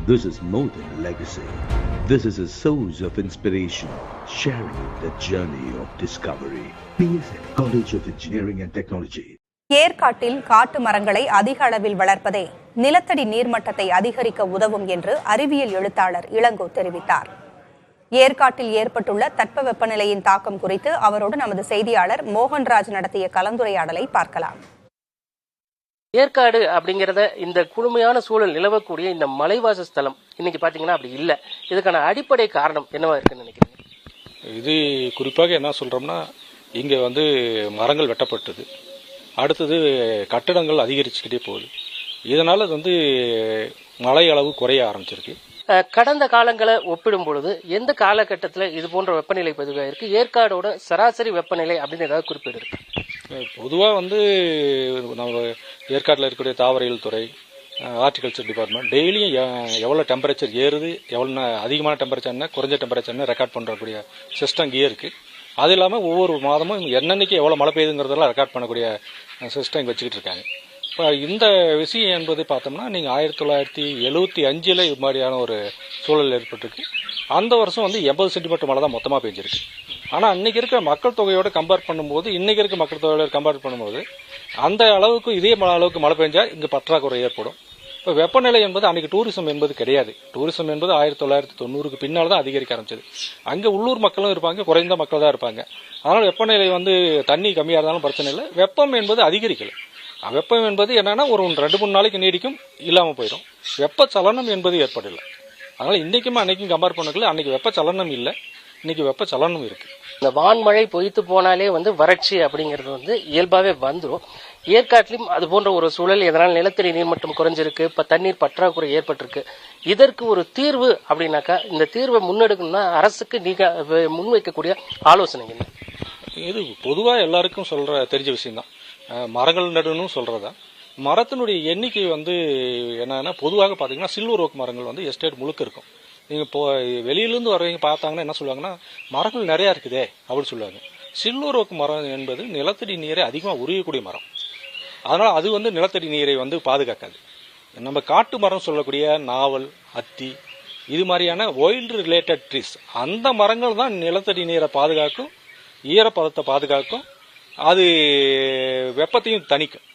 This is more than a legacy. This is a source of inspiration, sharing the journey of discovery. PSN College of Engineering and Technology. ஏற்காட்டில் காட்டு மரங்களை அதிக அளவில் வளர்ப்பதே நிலத்தடி நீர்மட்டத்தை அதிகரிக்க உதவும் என்று அறிவியல் எழுத்தாளர் இளங்கோ தெரிவித்தார். ஏற்காட்டில் ஏற்பட்டுள்ள தட்பவெப்பநிலையின் தாக்கம் குறித்து அவரோடு நமது செய்தியாளர் மோகன்ராஜ் நடத்திய கலந்துரையாடலை பார்க்கலாம். ஏற்காடு அப்படிங்கிறத இந்த குளுமையான சூழல் நிலவக்கூடிய இந்த மலைவாச ஸ்தலம் இன்னைக்கு பாத்தீங்கன்னா அப்படி இல்லை. இதுக்கான அடிப்படை காரணம் என்னவா இருக்குன்னு நினைக்கிறீங்க? இது குறிப்பாக என்ன சொல்றோம்னா, இங்க மரங்கள் வெட்டப்பட்டது, அடுத்தது கட்டடங்கள் அதிகரிச்சுக்கிட்டே போகுது. இதனால மழை அளவு குறைய ஆரம்பிச்சிருக்கு. கடந்த காலங்களை ஒப்பிடும் பொழுது எந்த காலகட்டத்தில் இது போன்ற வெப்பநிலை பதிவாக இருக்கு? ஏற்காடோட சராசரி வெப்பநிலை அப்படின்னு ஏதாவது குறிப்பீடு இருக்கு? பொதுவாக நம்ம ஏற்காட்டில் இருக்கக்கூடிய தாவரவியல் துறை, ஹார்டிகல்ச்சர் டிபார்ட்மெண்ட் டெய்லியும் எவ்வளோ டெம்பரேச்சர் ஏறுது, எவ்வளோ அதிகமான டெம்பரேச்சர்னா குறைஞ்ச டெம்பரேச்சர்னா ரெக்கார்ட் பண்ணுறக்கூடிய சிஸ்டம் இங்கே இருக்குது. அது இல்லாமல் ஒவ்வொரு மாதமும் என்னன்னைக்கு எவ்வளோ மழை பெய்யுதுங்கிறதெல்லாம் ரெக்கார்ட் பண்ணக்கூடிய சிஸ்டம் இங்கே வச்சுக்கிட்டு இருக்காங்க. இப்போ இந்த விஷயம் என்பது பார்த்தோம்னா, நீங்கள் 1975 இது மாதிரியான ஒரு சூழல் ஏற்பட்டிருக்கு. அந்த வருஷம் 80 சென்டிமீட்டர் மழை தான் மொத்தமாக பெஞ்சிருக்கு. ஆனால் அன்றைக்கி இருக்கிற மக்கள் தொகையோடு கம்பேர் பண்ணும்போது, இன்றைக்கி இருக்க மக்கள் தொகையோட கம்பேர் பண்ணும்போது அந்த அளவுக்கு இதே அளவுக்கு மழை பெஞ்சால் இங்கே பற்றாக்குறை ஏற்படும். இப்போ வெப்பநிலை என்பது அன்றைக்கி டூரிசம் என்பது கிடையாது. டூரிசம் என்பது 1990க்கு பின்னால் தான் அதிகரிக்க ஆரம்பிச்சது. அங்கே உள்ளூர் மக்களும் இருப்பாங்க, குறைந்த மக்கள் தான் இருப்பாங்க. அதனால் வெப்பநிலை தண்ணி கம்மியாக இருந்தாலும் பிரச்சனை இல்லை. வெப்பம் என்பது அதிகரிக்கலை. வெப்பம் என்பது என்னன்னா ஒரு 2-3 நாளைக்கு நீடிக்கும், இல்லாமல் போயிடும். வெப்பச்சலனம் என்பது ஏற்படலை. அதனால் இன்றைக்குமே அன்றைக்கும் கம்பேர் பண்ணக்கல, அன்றைக்கி வெப்பச்சலனம் இல்லை, இன்னைக்கு வெப்பச்சலனம் இருக்கு. இந்த வான்மழை பொய்த்து போனாலே வறட்சி அப்படிங்கிறது இயல்பாகவே வந்துடும். ஏற்காட்டிலும் அது போன்ற ஒரு சூழல், இதனால் நிலத்தடி நீர்மட்டம் குறைஞ்சிருக்கு, இப்போ தண்ணீர் பற்றாக்குறை ஏற்பட்டிருக்கு. இதற்கு ஒரு தீர்வு அப்படின்னாக்கா, இந்த தீர்வை முன்னெடுக்கணும்னா அரசுக்கு நீங்க முன்வைக்கக்கூடிய ஆலோசனை என்ன? இது பொதுவாக எல்லாருக்கும் தெரிஞ்ச விஷயம்தான். மரங்கள் நடணும் சொல்றதா. மரத்தினுடைய எண்ணிக்கை என்னன்னா, பொதுவாக பார்த்தீங்கன்னா சில்வர் ஓக் மரங்கள் எஸ்டேட் முழுக்க இருக்கும். நீங்கள் இப்போ வெளியிலேருந்து வரவங்க பார்த்தாங்கன்னா என்ன சொல்லுவாங்கன்னா, மரங்கள் நிறையா இருக்குதே அப்படின்னு சொல்லுவாங்க. சில்வர் ஓக் மரம் என்பது நிலத்தடி நீரை அதிகமாக உரியக்கூடிய மரம். அதனால் அது நிலத்தடி நீரை பாதுகாக்காது. நம்ம காட்டு மரம் சொல்லக்கூடிய நாவல், அத்தி, இது மாதிரியான ஒயில்டு ரிலேட்டட் ட்ரீஸ், அந்த மரங்கள் தான் நிலத்தடி நீரை பாதுகாக்கும், ஈரப்பதத்தை பாதுகாக்கும், அது வெப்பத்தையும் தணிக்கும்.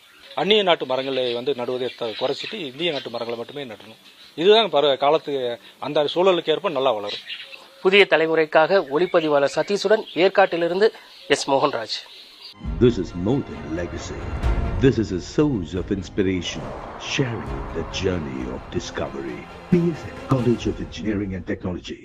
அந்நிய நாட்டு மரங்களை நடுவதை குறைச்சிட்டு இந்திய நாட்டு மரங்களை மட்டுமே நடணும். இதுதான் காலத்துக்கு அந்த சூழலுக்கு ஏற்ப நல்லா வளரும். புதிய தலைமுறைக்காக ஒளிப்பதிவாளர் சதீஷுடன் ஏற்காட்டிலிருந்து S Mohanraj. This is more than a legacy. This is a source of inspiration, sharing the journey of discovery. PSN College of Engineering and Technology.